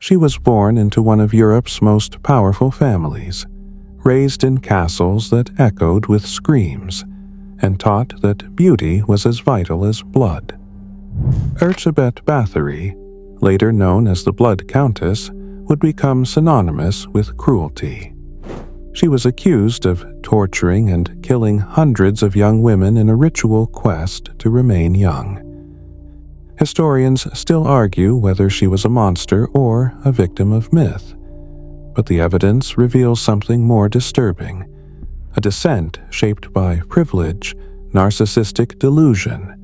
She was born into one of Europe's most powerful families, raised in castles that echoed with screams, and taught that beauty was as vital as blood. Erzsébet Bathory, later known as the Blood Countess, would become synonymous with cruelty. She was accused of torturing and killing hundreds of young women in a ritual quest to remain young. Historians still argue whether she was a monster or a victim of myth, but the evidence reveals something more disturbing: a descent shaped by privilege, narcissistic delusion,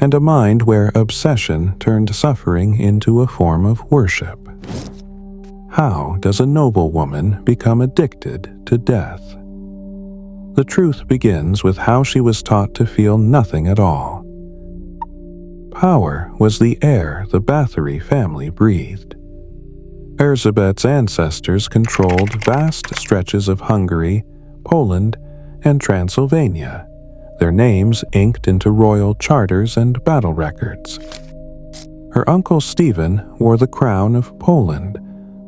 and a mind where obsession turned suffering into a form of worship. How does a noble woman become addicted to death? The truth begins with how she was taught to feel nothing at all. Power was the air the Bathory family breathed. Erzsébet's ancestors controlled vast stretches of Hungary, Poland, and Transylvania, their names inked into royal charters and battle records. Her uncle Stephen wore the crown of Poland,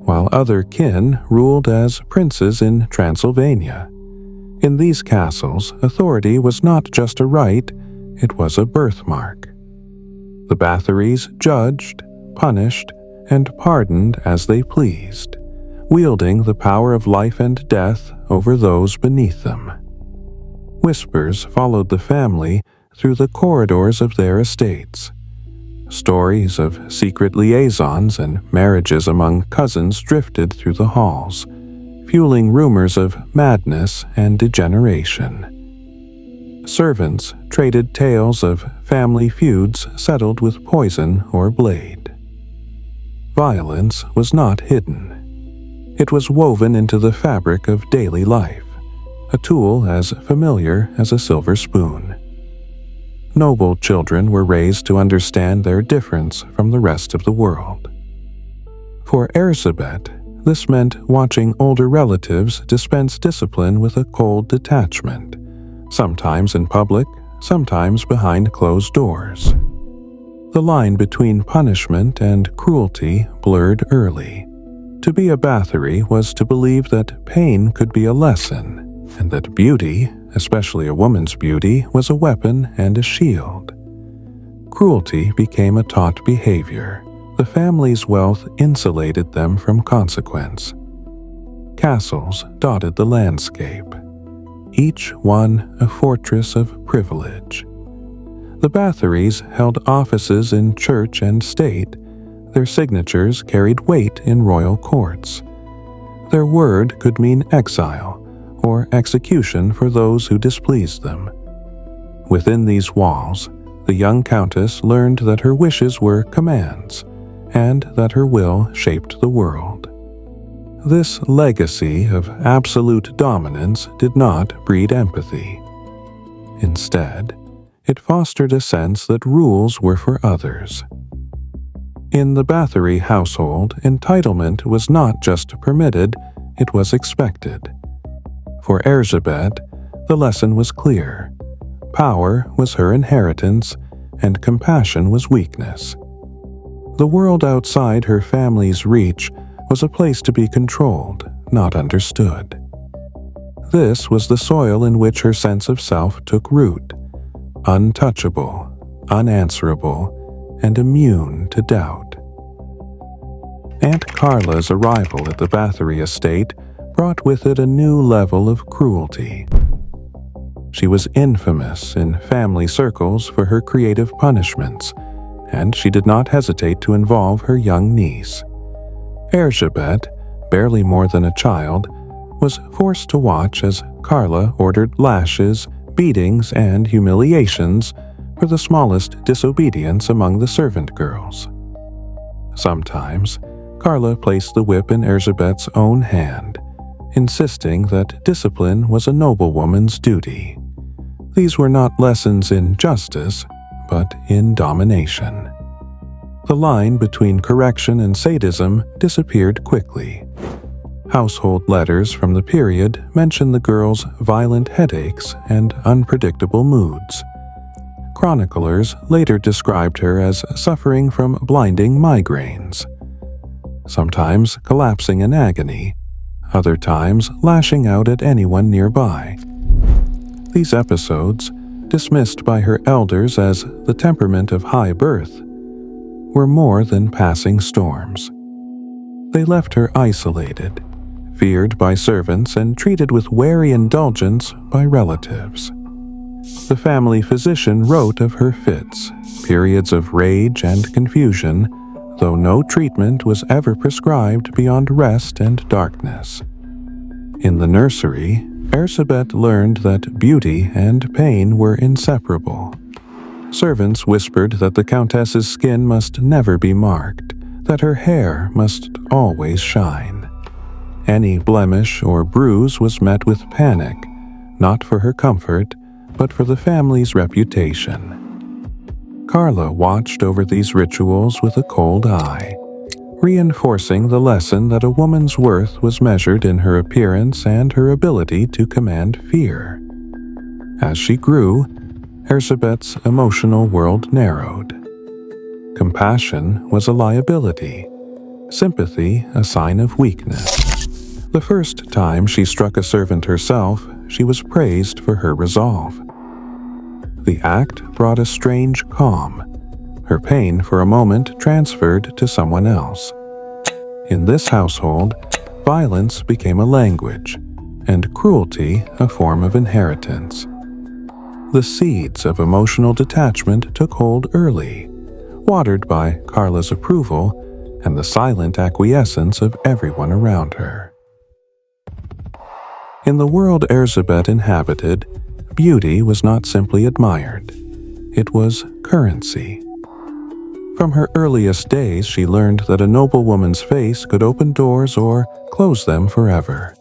while other kin ruled as princes in Transylvania. In these castles, authority was not just a right, it was a birthmark. The Bathorys judged, punished, and pardoned as they pleased, wielding the power of life and death over those beneath them. Whispers followed the family through the corridors of their estates. Stories of secret liaisons and marriages among cousins drifted through the halls, fueling rumors of madness and degeneration. Servants traded tales of family feuds settled with poison or blade. Violence was not hidden. It was woven into the fabric of daily life, a tool as familiar as a silver spoon. Noble children were raised to understand their difference from the rest of the world. For Erzsébet, this meant watching older relatives dispense discipline with a cold detachment, sometimes in public, sometimes behind closed doors. The line between punishment and cruelty blurred early. To be a Bathory was to believe that pain could be a lesson, and that beauty, especially a woman's beauty, was a weapon and a shield. Cruelty became a taught behavior. The family's wealth insulated them from consequence. Castles dotted the landscape, each one a fortress of privilege. The Bathorys held offices in church and state. Their signatures carried weight in royal courts. Their word could mean exile or execution for those who displeased them. Within these walls, the young countess learned that her wishes were commands, and that her will shaped the world. This legacy of absolute dominance did not breed empathy. Instead, it fostered a sense that rules were for others. In the Bathory household, entitlement was not just permitted, it was expected. For Erzsébet, the lesson was clear. Power was her inheritance, and compassion was weakness. The world outside her family's reach was a place to be controlled, not understood. This was the soil in which her sense of self took root, untouchable, unanswerable, and immune to doubt. Aunt Carla's arrival at the Bathory estate brought with it a new level of cruelty. She was infamous in family circles for her creative punishments, and she did not hesitate to involve her young niece. Erzsébet, barely more than a child, was forced to watch as Carla ordered lashes, beatings, and humiliations for the smallest disobedience among the servant girls. Sometimes, Carla placed the whip in Erzsébet's own hand, insisting that discipline was a noblewoman's duty. These were not lessons in justice, but in domination. The line between correction and sadism disappeared quickly. Household letters from the period mention the girl's violent headaches and unpredictable moods. Chroniclers later described her as suffering from blinding migraines. sometimes collapsing in agony, other times lashing out at anyone nearby. These episodes, dismissed by her elders as the temperament of high birth, were more than passing storms. They left her isolated, feared by servants and treated with wary indulgence by relatives. The family physician wrote of her fits, periods of rage and confusion, though no treatment was ever prescribed beyond rest and darkness. In the nursery, Erzsébet learned that beauty and pain were inseparable. Servants whispered that the Countess's skin must never be marked, that her hair must always shine. Any blemish or bruise was met with panic, not for her comfort, but for the family's reputation. Carla watched over these rituals with a cold eye, reinforcing the lesson that a woman's worth was measured in her appearance and her ability to command fear. As she grew, Erzsébet's emotional world narrowed. Compassion was a liability, sympathy a sign of weakness. The first time she struck a servant herself, she was praised for her resolve. The act brought a strange calm. Her pain for a moment transferred to someone else. In this household, violence became a language, and cruelty a form of inheritance. The seeds of emotional detachment took hold early, watered by Carla's approval and the silent acquiescence of everyone around her. In the world Erzsébet inhabited, beauty was not simply admired. It was currency. From her earliest days, she learned that a noble woman's face could open doors or close them forever.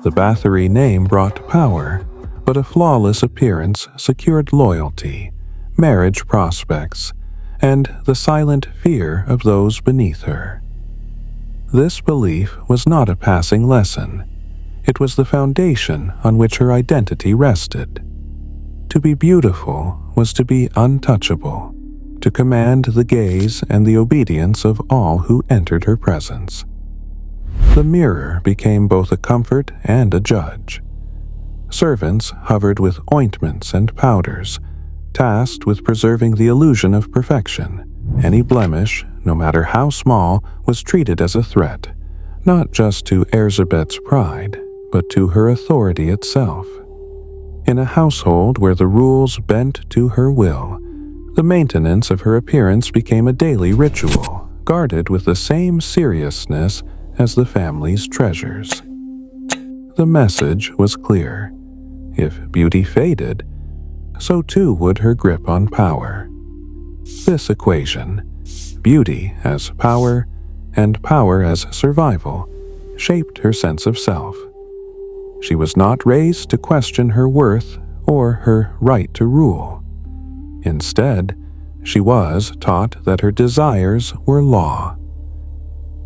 The Bathory name brought power, but a flawless appearance secured loyalty, marriage prospects, and the silent fear of those beneath her. This belief was not a passing lesson. It was the foundation on which her identity rested. To be beautiful was to be untouchable, to command the gaze and the obedience of all who entered her presence. The mirror became both a comfort and a judge. Servants hovered with ointments and powders, tasked with preserving the illusion of perfection. Any blemish, no matter how small, was treated as a threat, not just to Erzsébet's pride, but to her authority itself. In a household where the rules bent to her will, the maintenance of her appearance became a daily ritual, guarded with the same seriousness as the family's treasures. The message was clear. If beauty faded, so too would her grip on power. This equation, beauty as power and power as survival, shaped her sense of self. She was not raised to question her worth or her right to rule. Instead, she was taught that her desires were law.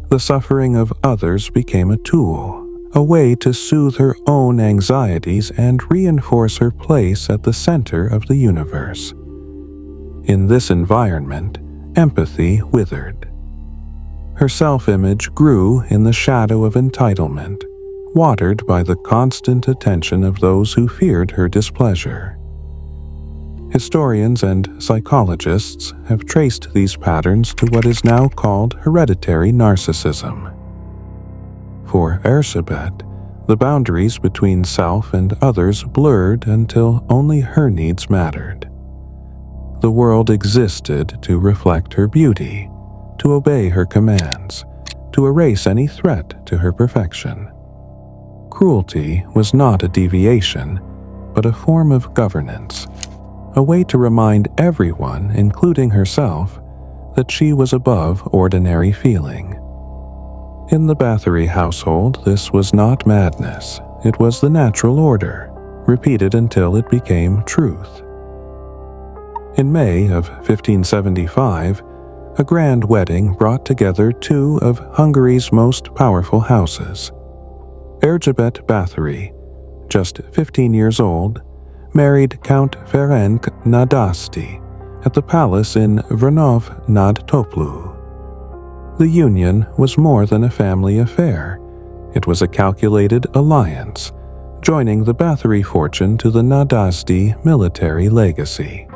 The suffering of others became a tool, a way to soothe her own anxieties and reinforce her place at the center of the universe. In this environment, empathy withered. Her self-image grew in the shadow of entitlement, watered by the constant attention of those who feared her displeasure. Historians and psychologists have traced these patterns to what is now called hereditary narcissism. For Erzsébet, the boundaries between self and others blurred until only her needs mattered. The world existed to reflect her beauty, to obey her commands, to erase any threat to her perfection. Cruelty was not a deviation, but a form of governance, a way to remind everyone, including herself, that she was above ordinary feeling. In the Bathory household, this was not madness. It was the natural order, repeated until it became truth. In May of 1575, a grand wedding brought together two of Hungary's most powerful houses. Erzsébet Bathory, just 15 years old, married Count Ferenc Nadasdy at the palace in Vernov nad Toplou. The union was more than a family affair. It was a calculated alliance, joining the Bathory fortune to the Nadasdi military legacy.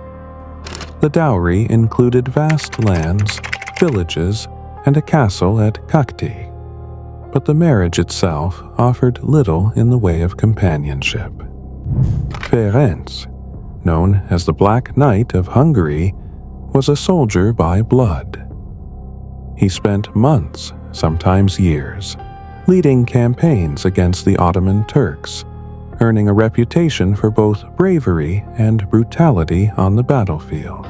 The dowry included vast lands, villages, and a castle at Kakti, but the marriage itself offered little in the way of companionship. Ferenc, known as the Black Knight of Hungary, was a soldier by blood. He spent months, sometimes years, leading campaigns against the Ottoman Turks, earning a reputation for both bravery and brutality on the battlefield.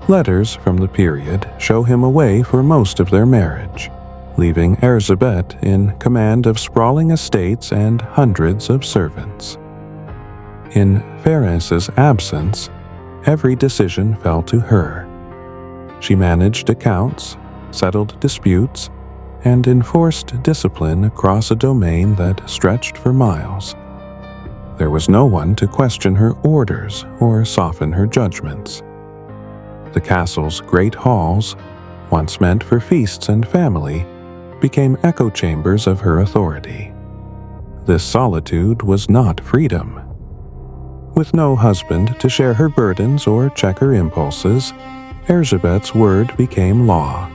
Letters from the period show him away for most of their marriage, leaving Erzsébet in command of sprawling estates and hundreds of servants. In Ferenc's absence, every decision fell to her. She managed accounts, settled disputes, and enforced discipline across a domain that stretched for miles. There was no one to question her orders or soften her judgments. The castle's great halls, once meant for feasts and family, became echo chambers of her authority. This solitude was not freedom. With no husband to share her burdens or check her impulses, Erzsébet's word became law.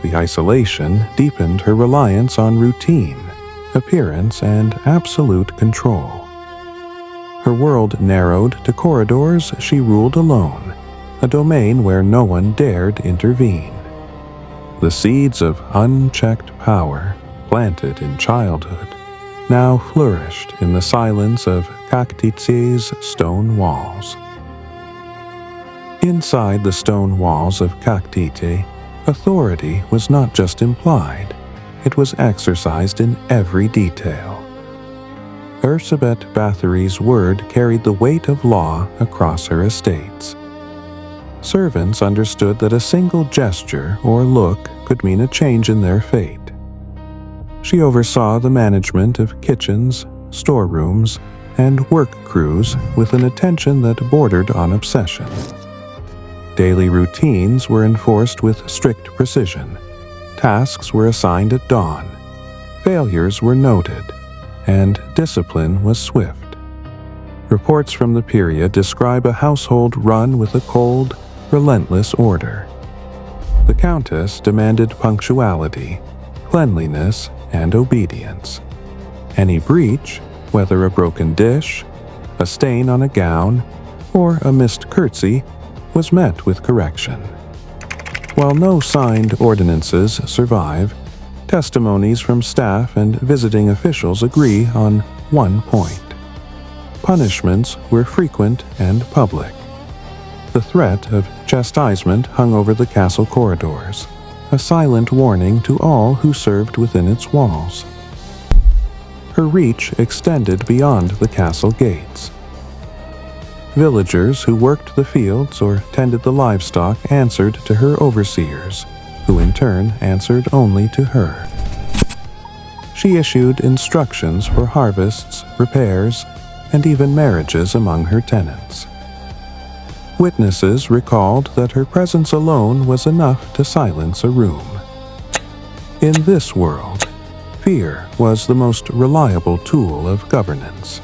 The isolation deepened her reliance on routine, appearance, and absolute control. Her world narrowed to corridors she ruled alone, a domain where no one dared intervene. The seeds of unchecked power, planted in childhood, now flourished in the silence of Kaktitse's stone walls. Inside the stone walls of Kaktite, authority was not just implied, it was exercised in every detail. Erzsébet Bathory's word carried the weight of law across her estates. Servants understood that a single gesture or look could mean a change in their fate. She oversaw the management of kitchens, storerooms, and work crews with an attention that bordered on obsession. Daily routines were enforced with strict precision. Tasks were assigned at dawn. Failures were noted, and discipline was swift. Reports from the period describe a household run with a cold, relentless order. The Countess demanded punctuality, cleanliness, and obedience. Any breach, whether a broken dish, a stain on a gown, or a missed curtsy, was met with correction. While no signed ordinances survive, testimonies from staff and visiting officials agree on one point. Punishments were frequent and public. The threat of chastisement hung over the castle corridors, a silent warning to all who served within its walls. Her reach extended beyond the castle gates. Villagers who worked the fields or tended the livestock answered to her overseers, who in turn answered only to her. She issued instructions for harvests, repairs, and even marriages among her tenants. Witnesses recalled that her presence alone was enough to silence a room. In this world, fear was the most reliable tool of governance.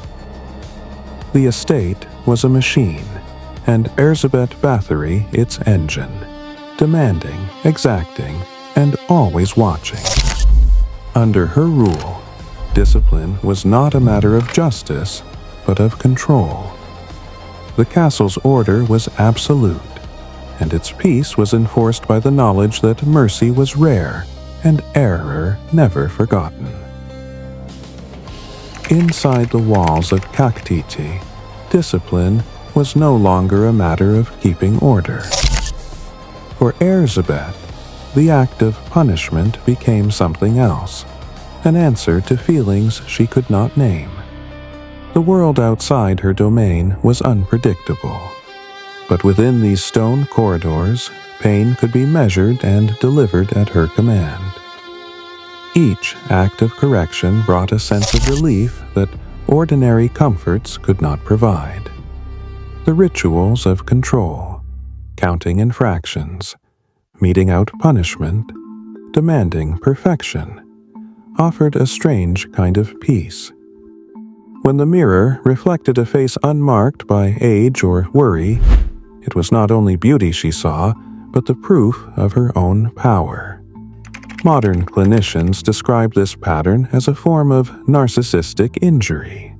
The estate was a machine, and Erzsébet Bathory its engine, demanding, exacting, and always watching. Under her rule, discipline was not a matter of justice, but of control. The castle's order was absolute, and its peace was enforced by the knowledge that mercy was rare and error never forgotten. Inside the walls of Kaktiti, discipline was no longer a matter of keeping order. For Erzsébet, the act of punishment became something else, an answer to feelings she could not name. The world outside her domain was unpredictable, but within these stone corridors, pain could be measured and delivered at her command. Each act of correction brought a sense of relief that ordinary comforts could not provide. The rituals of control, counting infractions, meting out punishment, demanding perfection, offered a strange kind of peace. When the mirror reflected a face unmarked by age or worry, it was not only beauty she saw, but the proof of her own power. Modern clinicians describe this pattern as a form of narcissistic injury.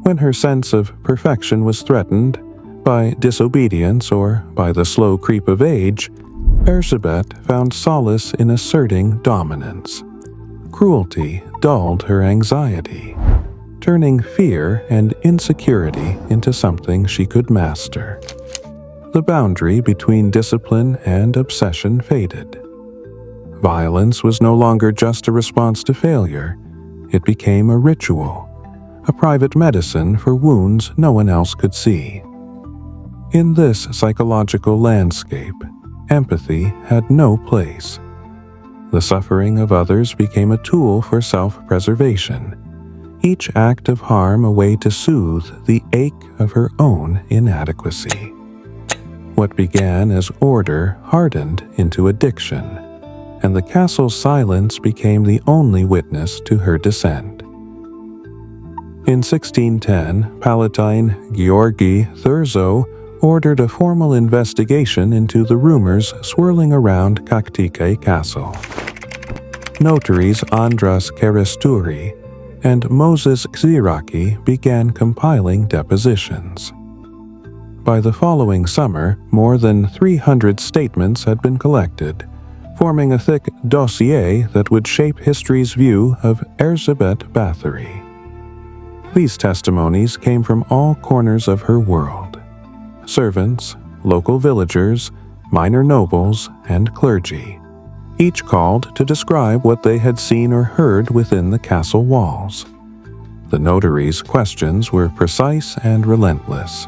When her sense of perfection was threatened by disobedience or by the slow creep of age, Erzsébet found solace in asserting dominance. Cruelty dulled her anxiety, turning fear and insecurity into something she could master. The boundary between discipline and obsession faded. Violence was no longer just a response to failure. It became a ritual, a private medicine for wounds no one else could see. In this psychological landscape, empathy had no place. The suffering of others became a tool for self-preservation, each act of harm a way to soothe the ache of her own inadequacy. What began as order hardened into addiction, and the castle's silence became the only witness to her descent. In 1610, Palatine Georgi Thurzo ordered a formal investigation into the rumors swirling around Kaktike Castle. Notaries Andras Keresturi and Moses Xiraki began compiling depositions. By the following summer, more than 300 statements had been collected, forming a thick dossier that would shape history's view of Erzsébet Bathory. These testimonies came from all corners of her world: servants, local villagers, minor nobles, and clergy, each called to describe what they had seen or heard within the castle walls. The notary's questions were precise and relentless.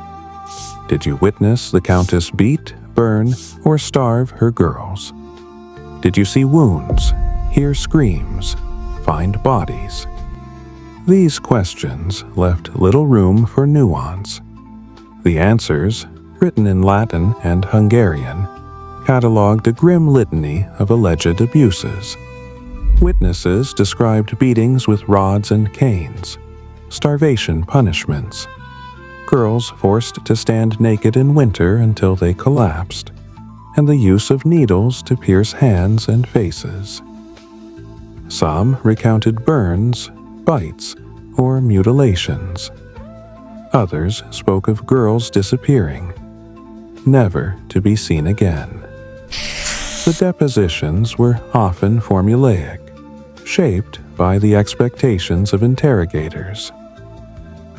Did you witness the Countess beat, burn, or starve her girls? Did you see wounds, hear screams, find bodies? These questions left little room for nuance. The answers, written in Latin and Hungarian, catalogued a grim litany of alleged abuses. Witnesses described beatings with rods and canes, starvation punishments, girls forced to stand naked in winter until they collapsed, and the use of needles to pierce hands and faces. Some recounted burns, bites, or mutilations. Others spoke of girls disappearing, never to be seen again. The depositions were often formulaic, shaped by the expectations of interrogators.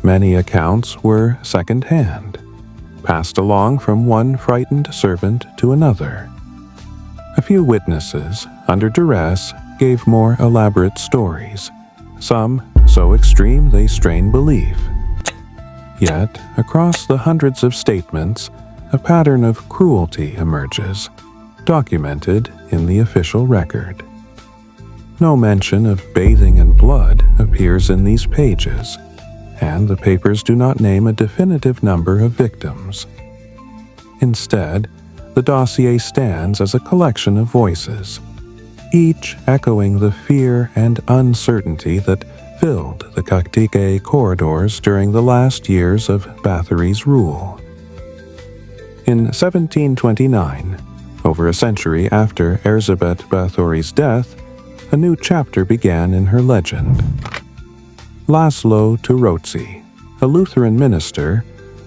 Many accounts were second-hand, passed along from one frightened servant to another. A few witnesses, under duress, gave more elaborate stories, some so extreme they strain belief. Yet, across the hundreds of statements, a pattern of cruelty emerges, documented in the official record. No mention of bathing in blood appears in these pages, and the papers do not name a definitive number of victims. Instead, the dossier stands as a collection of voices, each echoing the fear and uncertainty that filled the Kaktike corridors during the last years of Bathory's rule. In 1729, over a century after Erzsébet Bathory's death, a new chapter began in her legend. Laszlo Turoczi, a Lutheran minister,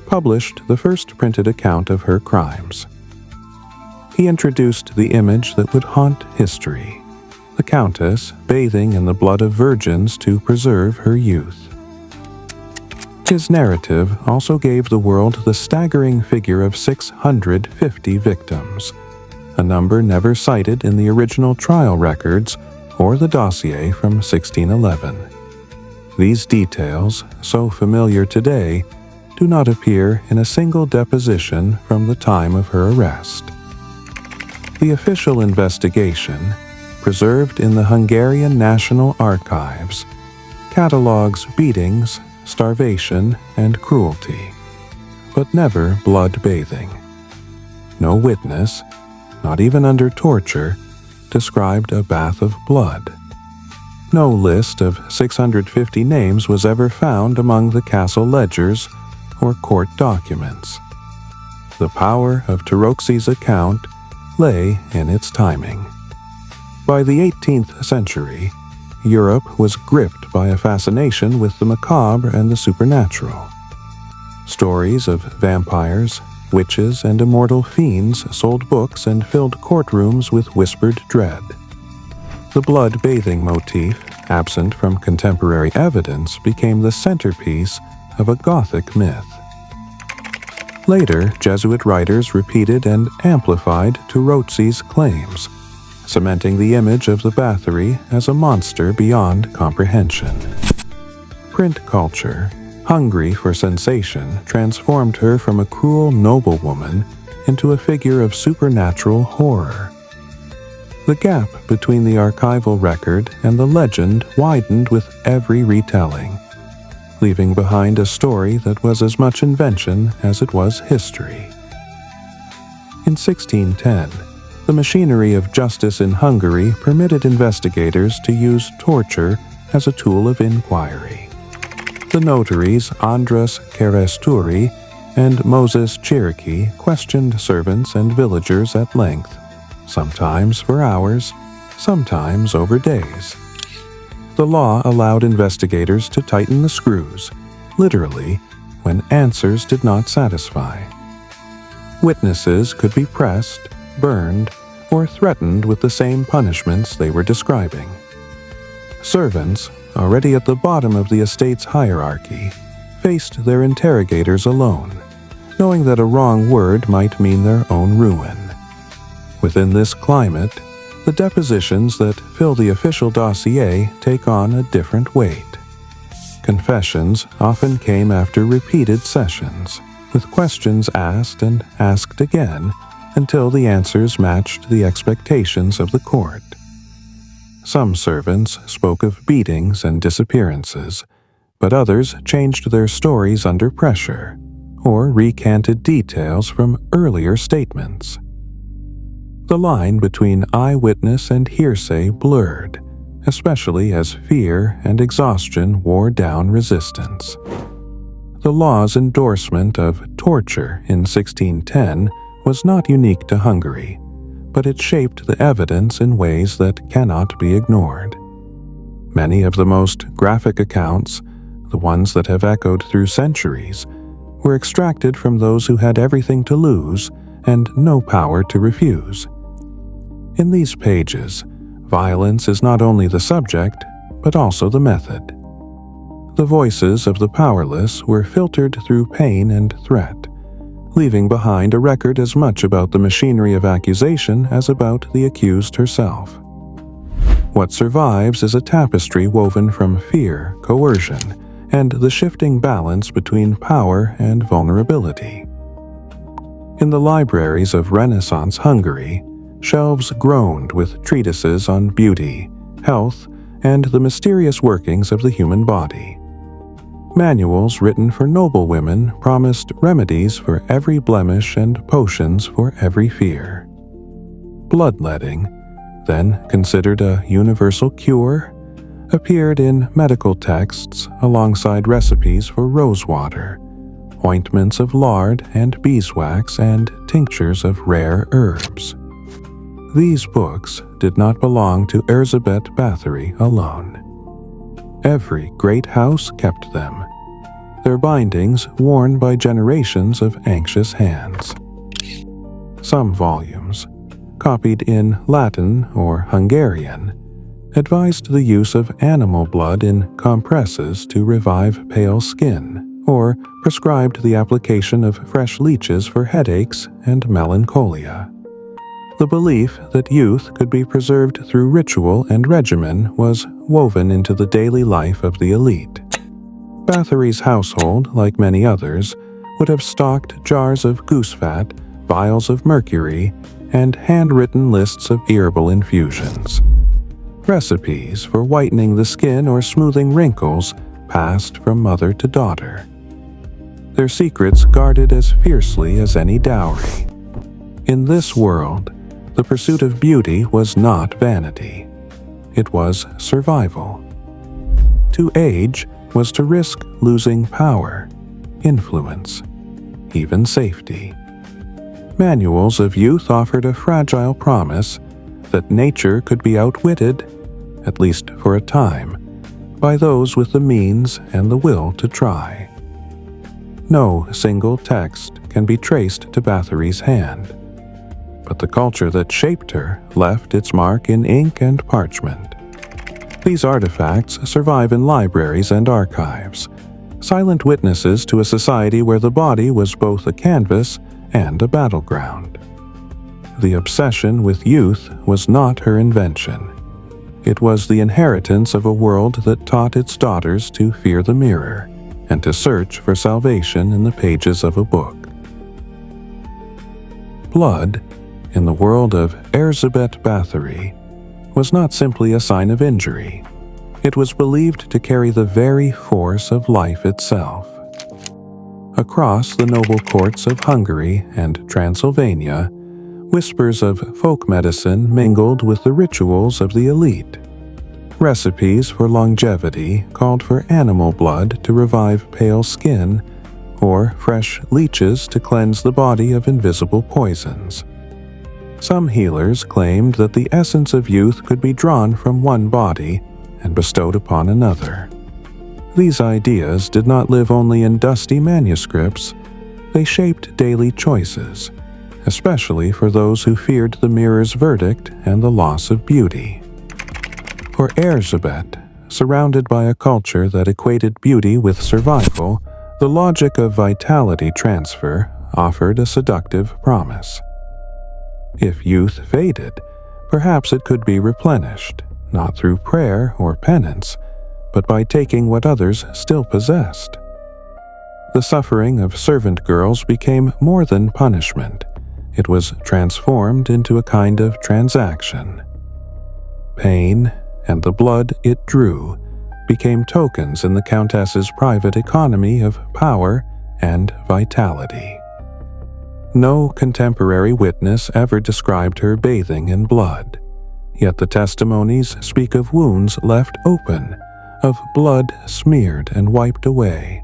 published the first printed account of her crimes. He introduced the image that would haunt history: the Countess bathing in the blood of virgins to preserve her youth. His narrative also gave the world the staggering figure of 650 victims, a number never cited in the original trial records or the dossier from 1611. These details, so familiar today, do not appear in a single deposition from the time of her arrest. The official investigation, preserved in the Hungarian National Archives, catalogues beatings, starvation, and cruelty, but never blood bathing. No witness, not even under torture, described a bath of blood. No list of 650 names was ever found among the castle ledgers or court documents. The power of Taroxi's account lay in its timing. By the 18th century, Europe was gripped by a fascination with the macabre and the supernatural. Stories of vampires, witches, and immortal fiends sold books and filled courtrooms with whispered dread. The blood-bathing motif, absent from contemporary evidence, became the centerpiece of a Gothic myth. Later, Jesuit writers repeated and amplified Taroxi's claims, cementing the image of the Bathory as a monster beyond comprehension. Print culture, hungry for sensation, transformed her from a cruel noblewoman into a figure of supernatural horror. The gap between the archival record and the legend widened with every retelling, leaving behind a story that was as much invention as it was history. In 1610, the machinery of justice in Hungary permitted investigators to use torture as a tool of inquiry. The notaries Andras Keresztúri and Moses Cherokee questioned servants and villagers at length, sometimes for hours, sometimes over days. The law allowed investigators to tighten the screws, literally, when answers did not satisfy. Witnesses could be pressed, burned, or threatened with the same punishments they were describing. Servants, already at the bottom of the estate's hierarchy, faced their interrogators alone, knowing that a wrong word might mean their own ruin. Within this climate, the depositions that fill the official dossier take on a different weight. Confessions often came after repeated sessions, with questions asked and asked again until the answers matched the expectations of the court. Some servants spoke of beatings and disappearances, but others changed their stories under pressure, or recanted details from earlier statements. The line between eyewitness and hearsay blurred, especially as fear and exhaustion wore down resistance. The law's endorsement of torture in 1610 was not unique to Hungary, but it shaped the evidence in ways that cannot be ignored. Many of the most graphic accounts, the ones that have echoed through centuries, were extracted from those who had everything to lose and no power to refuse. In these pages, violence is not only the subject, but also the method. The voices of the powerless were filtered through pain and threat, leaving behind a record as much about the machinery of accusation as about the accused herself. What survives is a tapestry woven from fear, coercion, and the shifting balance between power and vulnerability. In the libraries of Renaissance Hungary, shelves groaned with treatises on beauty, health, and the mysterious workings of the human body. Manuals written for noblewomen promised remedies for every blemish and potions for every fear. Bloodletting, then considered a universal cure, appeared in medical texts alongside recipes for rosewater, ointments of lard and beeswax, and tinctures of rare herbs. These books did not belong to Erzsébet Bathory alone. Every great house kept them, their bindings worn by generations of anxious hands. Some volumes, copied in Latin or Hungarian, advised the use of animal blood in compresses to revive pale skin, or prescribed the application of fresh leeches for headaches and melancholia. The belief that youth could be preserved through ritual and regimen was woven into the daily life of the elite. Bathory's household, like many others, would have stocked jars of goose fat, vials of mercury, and handwritten lists of herbal infusions. Recipes for whitening the skin or smoothing wrinkles passed from mother to daughter. Their secrets guarded as fiercely as any dowry. In this world, The pursuit of beauty was not vanity. It was survival. To age was to risk losing power, influence, even safety. Manuals of youth offered a fragile promise that nature could be outwitted, at least for a time, by those with the means and the will to try. No single text can be traced to Bathory's hand, but the culture that shaped her left its mark in ink and parchment. These artifacts survive in libraries and archives, silent witnesses to a society where the body was both a canvas and a battleground. The obsession with youth was not her invention. It was the inheritance of a world that taught its daughters to fear the mirror and to search for salvation in the pages of a book. Blood, in the world of Erzsébet Bathory, was not simply a sign of injury. It was believed to carry the very force of life itself. Across the noble courts of Hungary and Transylvania, whispers of folk medicine mingled with the rituals of the elite. Recipes for longevity called for animal blood to revive pale skin, or fresh leeches to cleanse the body of invisible poisons. Some healers claimed that the essence of youth could be drawn from one body and bestowed upon another. These ideas did not live only in dusty manuscripts, they shaped daily choices, especially for those who feared the mirror's verdict and the loss of beauty. For Erzsébet, surrounded by a culture that equated beauty with survival, the logic of vitality transfer offered a seductive promise. If youth faded, perhaps it could be replenished, not through prayer or penance, but by taking what others still possessed. The suffering of servant girls became more than punishment. It was transformed into a kind of transaction. Pain and the blood it drew became tokens in the Countess's private economy of power and vitality. No contemporary witness ever described her bathing in blood, yet the testimonies speak of wounds left open, of blood smeared and wiped away,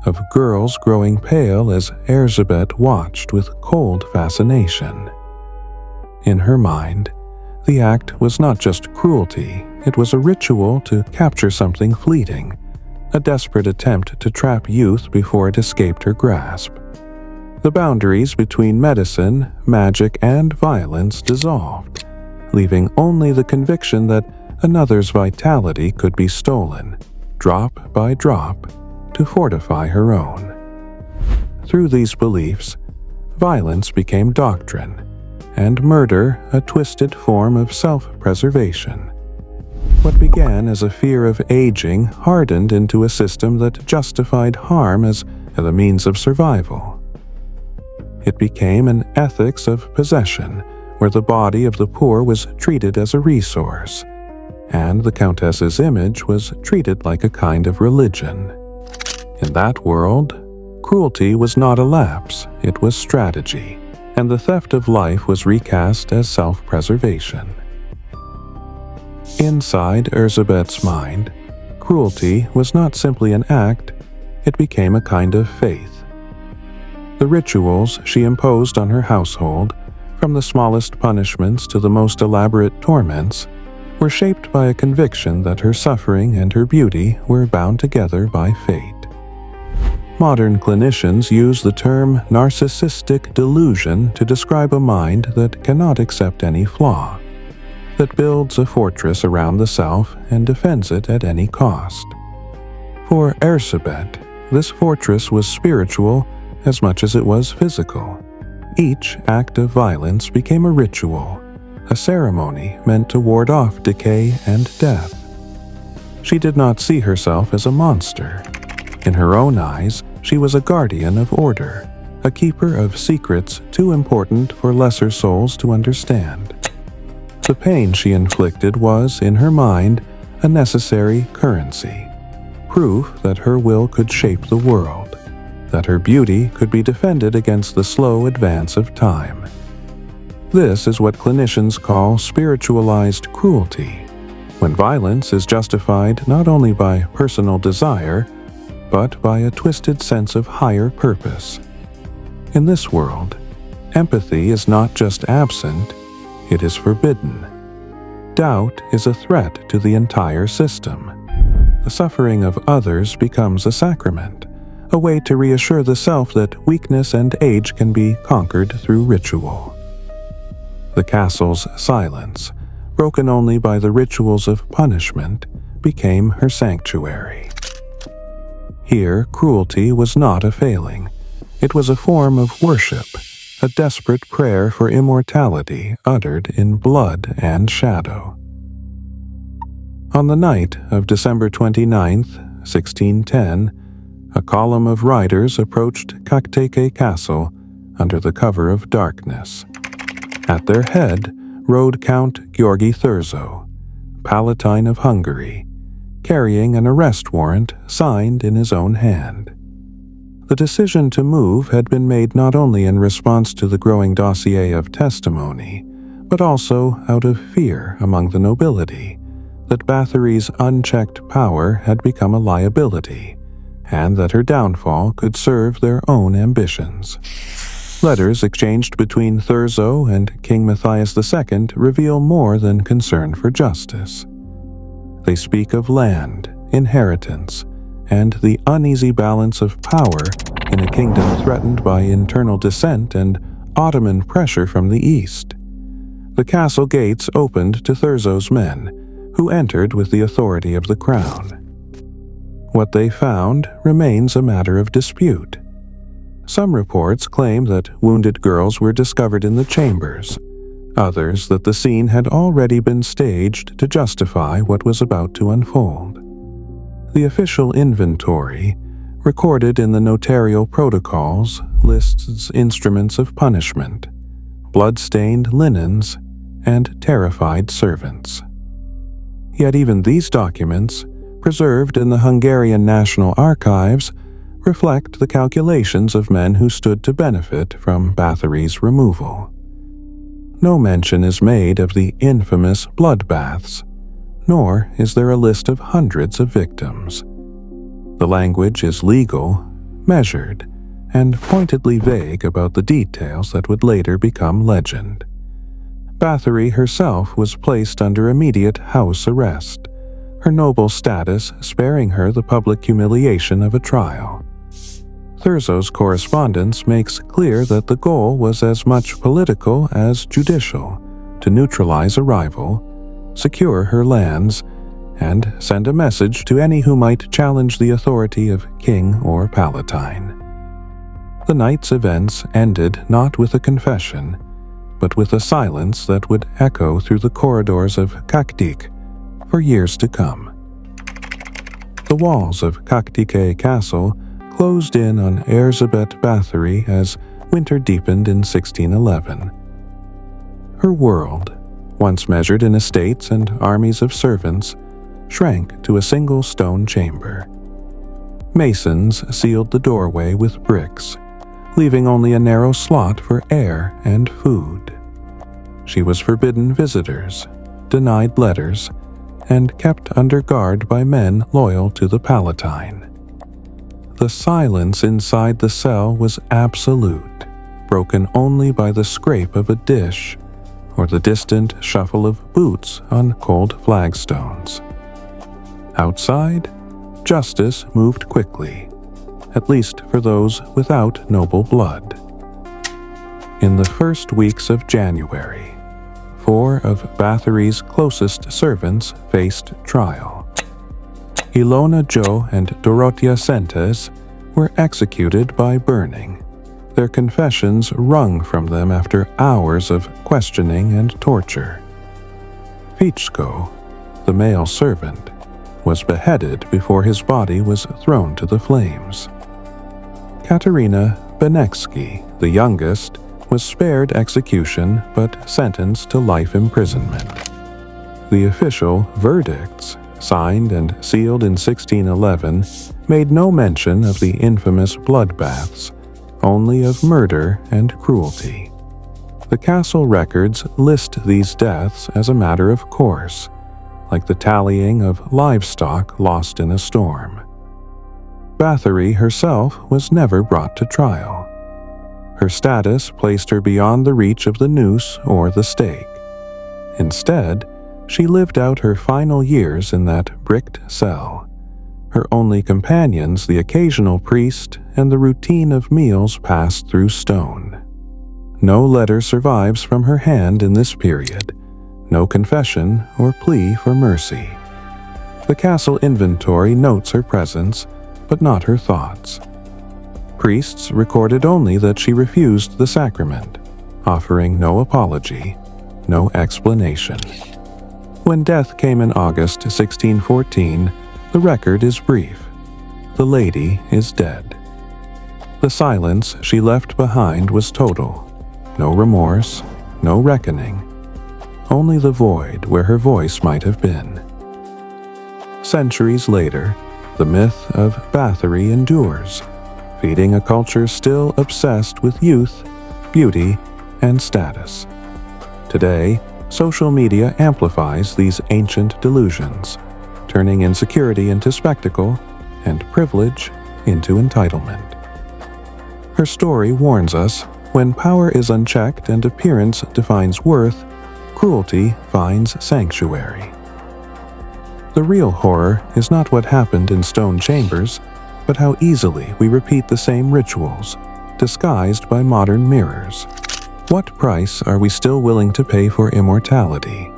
of girls growing pale as Erzsébet watched with cold fascination. In her mind, the act was not just cruelty, it was a ritual to capture something fleeting, a desperate attempt to trap youth before it escaped her grasp. The boundaries between medicine, magic, and violence dissolved, leaving only the conviction that another's vitality could be stolen, drop by drop, to fortify her own. Through these beliefs, violence became doctrine, and murder a twisted form of self-preservation. What began as a fear of aging hardened into a system that justified harm as a means of survival. It became an ethics of possession, where the body of the poor was treated as a resource, and the Countess's image was treated like a kind of religion. In that world, cruelty was not a lapse, it was strategy, and the theft of life was recast as self-preservation. Inside Erzsébet's mind, cruelty was not simply an act, it became a kind of faith. The rituals she imposed on her household, from the smallest punishments to the most elaborate torments, were shaped by a conviction that her suffering and her beauty were bound together by fate. Modern clinicians use the term narcissistic delusion to describe a mind that cannot accept any flaw, that builds a fortress around the self and defends it at any cost. For Erzsébet, this fortress was spiritual as much as it was physical. Each act of violence became a ritual, a ceremony meant to ward off decay and death. She did not see herself as a monster. In her own eyes, she was a guardian of order, a keeper of secrets too important for lesser souls to understand. The pain she inflicted was, in her mind, a necessary currency, proof that her will could shape the world, that her beauty could be defended against the slow advance of time. This is what clinicians call spiritualized cruelty, when violence is justified not only by personal desire, but by a twisted sense of higher purpose. In this world, empathy is not just absent, it is forbidden. Doubt is a threat to the entire system. The suffering of others becomes a sacrament, a way to reassure the self that weakness and age can be conquered through ritual. The castle's silence, broken only by the rituals of punishment, became her sanctuary. Here, cruelty was not a failing. It was a form of worship, a desperate prayer for immortality uttered in blood and shadow. On the night of December 29th, 1610, a column of riders approached Kakteke Castle under the cover of darkness. At their head rode Count Georgi Thurzo, Palatine of Hungary, carrying an arrest warrant signed in his own hand. The decision to move had been made not only in response to the growing dossier of testimony, but also out of fear among the nobility that Bathory's unchecked power had become a liability, and that her downfall could serve their own ambitions. Letters exchanged between Thurzo and King Matthias II reveal more than concern for justice. They speak of land, inheritance, and the uneasy balance of power in a kingdom threatened by internal dissent and Ottoman pressure from the east. The castle gates opened to Thurzo's men, who entered with the authority of the crown. What they found remains a matter of dispute. Some reports claim that wounded girls were discovered in the chambers, others that the scene had already been staged to justify what was about to unfold. The official inventory, recorded in the notarial protocols, lists instruments of punishment, blood-stained linens, and terrified servants. Yet even these documents, preserved in the Hungarian National Archives, reflect the calculations of men who stood to benefit from Bathory's removal. No mention is made of the infamous bloodbaths, nor is there a list of hundreds of victims. The language is legal, measured, and pointedly vague about the details that would later become legend. Bathory herself was placed under immediate house arrest, her noble status sparing her the public humiliation of a trial. Thurzo's correspondence makes clear that the goal was as much political as judicial, to neutralize a rival, secure her lands, and send a message to any who might challenge the authority of king or palatine. The night's events ended not with a confession, but with a silence that would echo through the corridors of Kaktik for years to come. The walls of Kaktike Castle closed in on Erzsébet Bathory as winter deepened in 1611. Her world, once measured in estates and armies of servants, shrank to a single stone chamber. Masons sealed the doorway with bricks, leaving only a narrow slot for air and food. She was forbidden visitors, denied letters, and kept under guard by men loyal to the Palatine. The silence inside the cell was absolute, broken only by the scrape of a dish or the distant shuffle of boots on cold flagstones. Outside, justice moved quickly, at least for those without noble blood. In the first weeks of January, 4 of Bathory's closest servants faced trial. Ilona Jo and Dorotia Sentes were executed by burning, their confessions wrung from them after hours of questioning and torture. Fichko, the male servant, was beheaded before his body was thrown to the flames. Katerina Benecki, the youngest, was spared execution but sentenced to life imprisonment. The official verdicts, signed and sealed in 1611, made no mention of the infamous bloodbaths, only of murder and cruelty. The castle records list these deaths as a matter of course, like the tallying of livestock lost in a storm. Bathory herself was never brought to trial. Her status placed her beyond the reach of the noose or the stake. Instead, she lived out her final years in that bricked cell, her only companions the occasional priest and the routine of meals passed through stone. No letter survives from her hand in this period, no confession or plea for mercy. The castle inventory notes her presence, but not her thoughts. Priests recorded only that she refused the sacrament, offering no apology, no explanation. When death came in August 1614, the record is brief. The lady is dead. The silence she left behind was total. No remorse, no reckoning. Only the void where her voice might have been. Centuries later, the myth of Bathory endures, feeding a culture still obsessed with youth, beauty, and status. Today, social media amplifies these ancient delusions, turning insecurity into spectacle and privilege into entitlement. Her story warns us, when power is unchecked and appearance defines worth, cruelty finds sanctuary. The real horror is not what happened in stone chambers, but how easily we repeat the same rituals, disguised by modern mirrors. What price are we still willing to pay for immortality?